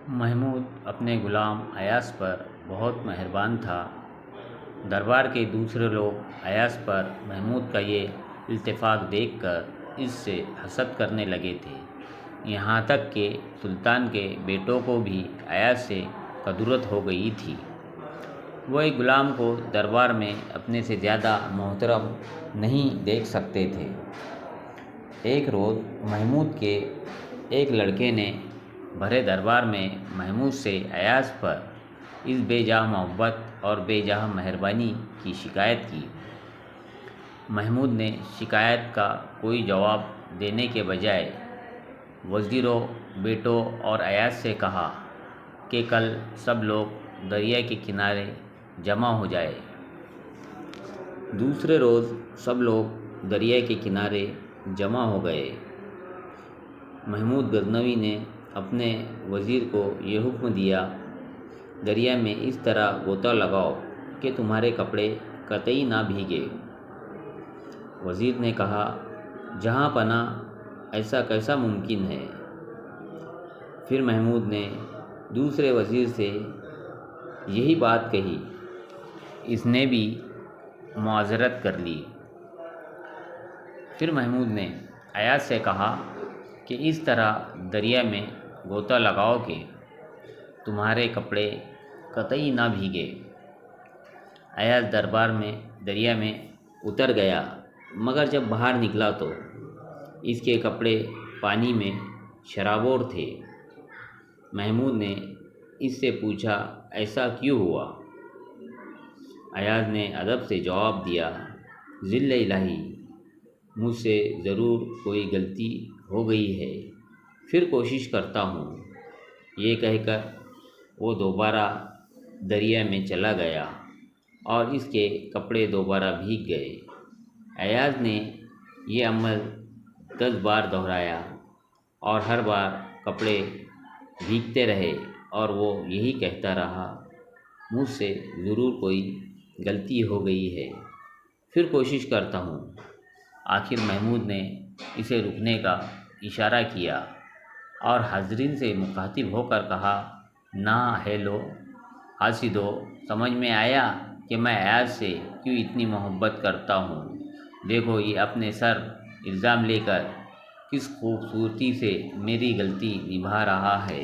محمود اپنے غلام ایاز پر بہت مہربان تھا۔ دربار کے دوسرے لوگ ایاز پر محمود کا یہ التفاق دیکھ کر اس سے حسد کرنے لگے تھے، یہاں تک کہ سلطان کے بیٹوں کو بھی ایاز سے کدورت ہو گئی تھی۔ وہ ایک غلام کو دربار میں اپنے سے زیادہ محترم نہیں دیکھ سکتے تھے۔ ایک روز محمود کے ایک لڑکے نے بھرے دربار میں محمود سے ایاز پر اس بے جا محبت اور بے جا مہربانی کی شکایت کی۔ محمود نے شکایت کا کوئی جواب دینے کے بجائے وزیروں، بیٹوں اور ایاز سے کہا کہ کل سب لوگ دریا کے کنارے جمع ہو جائیں۔ دوسرے روز سب لوگ دریا کے کنارے جمع ہو گئے۔ محمود غزنوی نے اپنے وزیر کو یہ حکم دیا، دریا میں اس طرح غوطہ لگاؤ کہ تمہارے کپڑے قطعی نہ بھیگے۔ وزیر نے کہا، جہاں پناہ ایسا کیسا ممکن ہے؟ پھر محمود نے دوسرے وزیر سے یہی بات کہی، اس نے بھی معذرت کر لی۔ پھر محمود نے ایاز سے کہا کہ اس طرح دریا میں غوطہ لگاؤ کہ تمہارے کپڑے قطعی نہ بھیگے۔ ایاز دریا میں اتر گیا، مگر جب باہر نکلا تو اس کے کپڑے پانی میں شرابور تھے۔ محمود نے اس سے پوچھا، ایسا کیوں ہوا؟ ایاز نے ادب سے جواب دیا، ذل الہی، مجھ سے ضرور کوئی غلطی ہو گئی ہے، پھر کوشش کرتا ہوں۔ یہ کہہ کر وہ دوبارہ دریا میں چلا گیا اور اس کے کپڑے دوبارہ بھیگ گئے۔ ایاز نے یہ عمل 10 بار دہرایا اور ہر بار کپڑے بھیگتے رہے اور وہ یہی کہتا رہا، مجھ سے ضرور کوئی غلطی ہو گئی ہے، پھر کوشش کرتا ہوں۔ آخر محمود نے اسے رکنے کا اشارہ کیا اور حاضرین سے مخاطب ہو کر کہا، نا ہیلو حاسدو، سمجھ میں آیا کہ میں ایاز سے کیوں اتنی محبت کرتا ہوں؟ دیکھو یہ اپنے سر الزام لے کر کس خوبصورتی سے میری غلطی نبھا رہا ہے۔